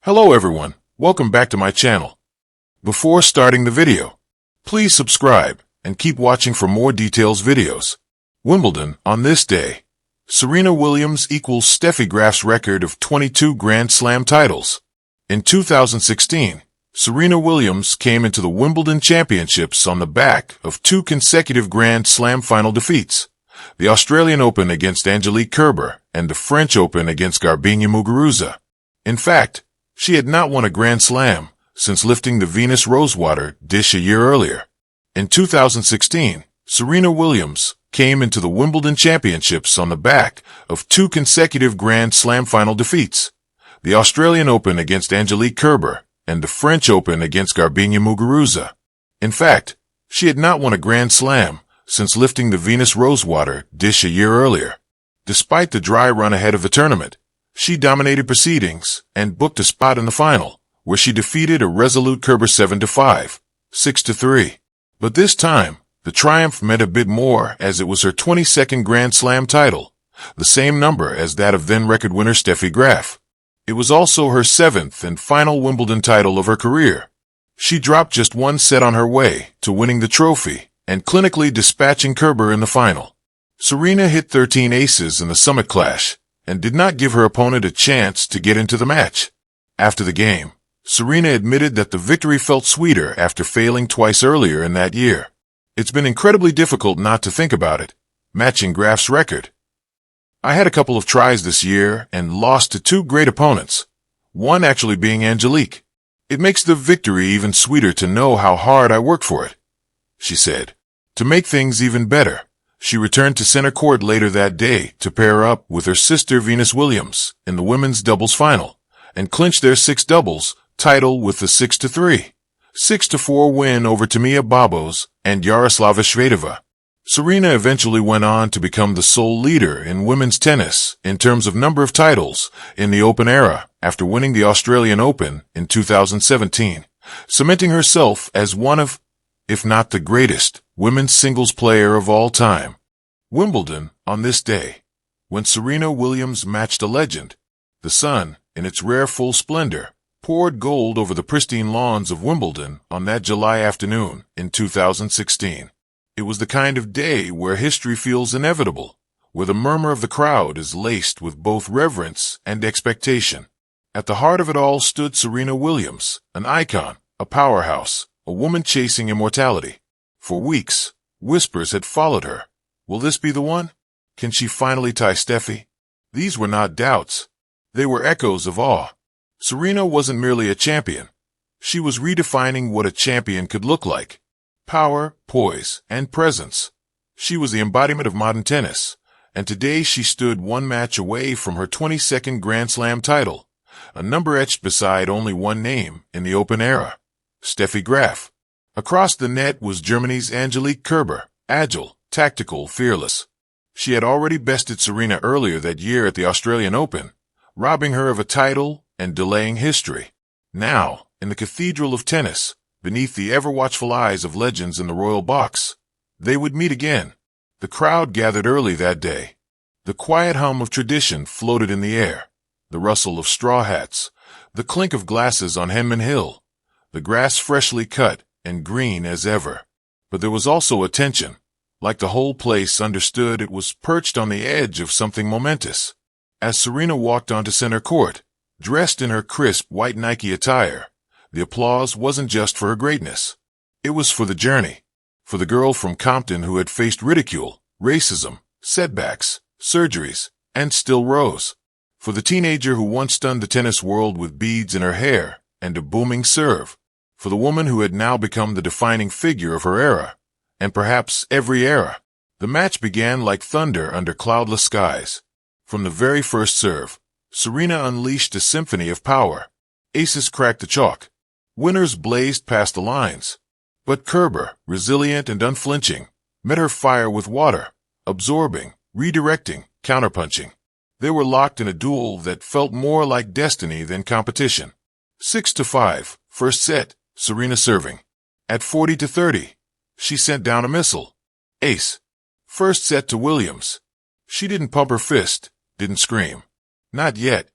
Hello everyone, welcome back to my channel. Before starting the video, please subscribe and keep watching for more details videos. Wimbledon, on this day, Serena Williams equals Steffi Graf's record of 22 Grand Slam titles. In 2016, Serena Williams came into the Wimbledon Championships on the back of two consecutive Grand Slam final defeats, the Australian Open against Angelique Kerber and the French Open against Garbiñe Muguruza. In fact, she had not won a Grand Slam since lifting the Venus Rosewater dish a year earlier. In 2016, Serena Williams came into the Wimbledon Championships on the back of two consecutive Grand Slam final defeats, the Australian Open against Angelique Kerber and the French Open against Garbiñe Muguruza. In fact, she had not won a Grand Slam since lifting the Venus Rosewater dish a year earlier. Despite the dry run ahead of the tournament, she dominated proceedings and booked a spot in the final, where she defeated a resolute Kerber 7-5, 6-3. But this time, the triumph meant a bit more, as it was her 22nd Grand Slam title, the same number as that of then-record winner Steffi Graf. It was also her 7th and final Wimbledon title of her career. She dropped just one set on her way to winning the trophy and clinically dispatching Kerber in the final. Serena hit 13 aces in the summit clash and did not give her opponent a chance to get into the match. After the game, Serena admitted that the victory felt sweeter after failing twice earlier in that year. It's been incredibly difficult not to think about it, matching Graf's record. I had a couple of tries this year and lost to two great opponents, one actually being Angelique. It makes the victory even sweeter to know how hard I worked for it, she said. To make things even better, she returned to center court later that day to pair up with her sister Venus Williams in the women's doubles final and clinch their six doubles title with the 6-3, 6-4 win over Timea Babos and Yaroslava Shvedova. Serena eventually went on to become the sole leader in women's tennis in terms of number of titles in the Open era after winning the Australian Open in 2017, cementing herself as one of, if not the greatest, women's singles player of all time. Wimbledon, on this day, when Serena Williams matched a legend, the sun, in its rare full splendor, poured gold over the pristine lawns of Wimbledon on that July afternoon in 2016. It was the kind of day where history feels inevitable, where the murmur of the crowd is laced with both reverence and expectation. At the heart of it all stood Serena Williams, an icon, a powerhouse, a woman chasing immortality. For weeks, whispers had followed her. Will this be the one? Can she finally tie Steffi? These were not doubts. They were echoes of awe. Serena wasn't merely a champion. She was redefining what a champion could look like. Power, poise, and presence. She was the embodiment of modern tennis, and today she stood one match away from her 22nd Grand Slam title, a number etched beside only one name in the Open era, Steffi Graf. Across the net was Germany's Angelique Kerber, agile, tactical, fearless. She had already bested Serena earlier that year at the Australian Open, robbing her of a title and delaying history. Now, in the cathedral of tennis, beneath the ever-watchful eyes of legends in the royal box, they would meet again. The crowd gathered early that day. The quiet hum of tradition floated in the air, the rustle of straw hats, the clink of glasses on Henman Hill, the grass freshly cut and green as ever. But there was also a tension, like the whole place understood it was perched on the edge of something momentous. As Serena walked onto center court, dressed in her crisp white Nike attire, the applause wasn't just for her greatness. It was for the journey, for the girl from Compton who had faced ridicule, racism, setbacks, surgeries, and still rose. For the teenager who once stunned the tennis world with beads in her hair and a booming serve. For the woman who had now become the defining figure of her era, and perhaps every era. The match began like thunder under cloudless skies. From the very first serve, Serena unleashed a symphony of power. Aces cracked the chalk. Winners blazed past the lines. But Kerber, resilient and unflinching, met her fire with water, absorbing, redirecting, counterpunching. They were locked in a duel that felt more like destiny than competition. 6-5, first set. Serena serving. At 40-30, she sent down a missile. Ace. First set to Williams. She didn't pump her fist, didn't scream. Not yet.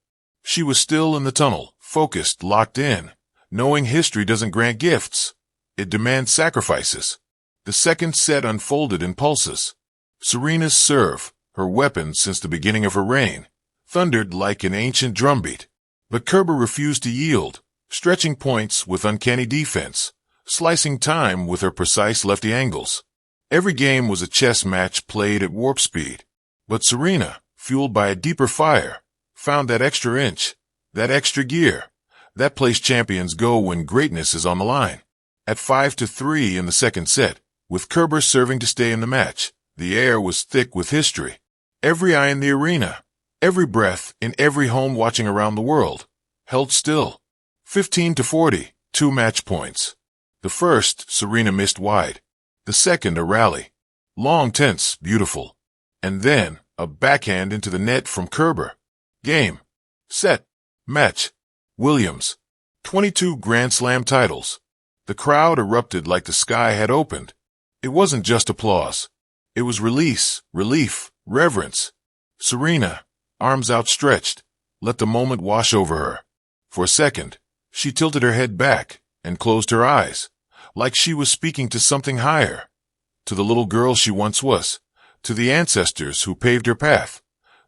She was still in the tunnel, focused, locked in, knowing history doesn't grant gifts. It demands sacrifices. The second set unfolded in pulses. Serena's serve, her weapon since the beginning of her reign, thundered like an ancient drumbeat. But Kerber refused to yield, stretching points with uncanny defense, slicing time with her precise lefty angles. Every game was a chess match played at warp speed. But Serena, fueled by a deeper fire, found that extra inch, that extra gear. That place champions go when greatness is on the line. At 5-3 in the second set, with Kerber serving to stay in the match, the air was thick with history. Every eye in the arena, every breath in every home watching around the world, held still. 15-40, 2 match points. The first, Serena missed wide. The second, a rally. Long, tense, beautiful. And then, a backhand into the net from Kerber. Game. Set. Match. Williams. 22 Grand Slam titles. The crowd erupted like the sky had opened. It wasn't just applause. It was release, relief, reverence. Serena, arms outstretched, let the moment wash over her. For a second, she tilted her head back and closed her eyes, like she was speaking to something higher, to the little girl she once was, to the ancestors who paved her path,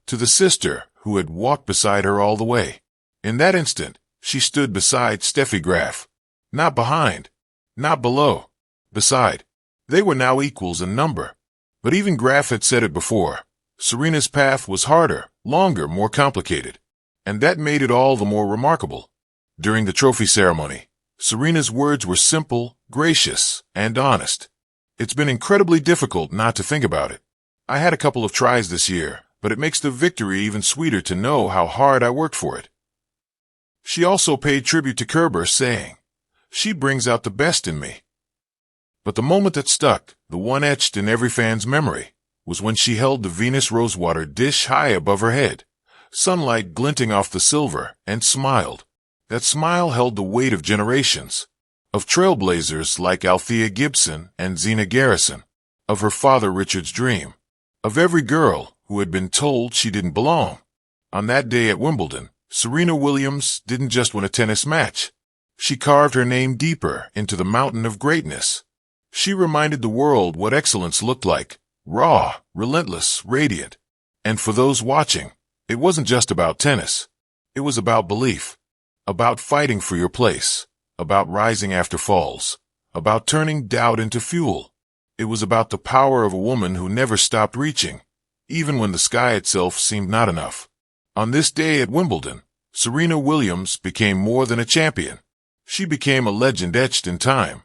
to the sister who had walked beside her all the way. In that instant, she stood beside Steffi Graf. Not behind, not below, beside. They were now equals in number. But even Graf had said it before. Serena's path was harder, longer, more complicated. And that made it all the more remarkable. During the trophy ceremony, Serena's words were simple, gracious, and honest. It's been incredibly difficult not to think about it. I had a couple of tries this year, but it makes the victory even sweeter to know how hard I worked for it. She also paid tribute to Kerber, saying, "She brings out the best in me." But the moment that stuck, the one etched in every fan's memory, was when she held the Venus rosewater dish high above her head, sunlight glinting off the silver, and smiled. That smile held the weight of generations, of trailblazers like Althea Gibson and Zena Garrison, of her father Richard's dream, of every girl who had been told she didn't belong. On that day at Wimbledon, Serena Williams didn't just win a tennis match. She carved her name deeper into the mountain of greatness. She reminded the world what excellence looked like, raw, relentless, radiant. And for those watching, it wasn't just about tennis. It was about belief, about fighting for your place, about rising after falls, about turning doubt into fuel. It was about the power of a woman who never stopped reaching, even when the sky itself seemed not enough. On this day at Wimbledon, Serena Williams became more than a champion. She became a legend etched in time,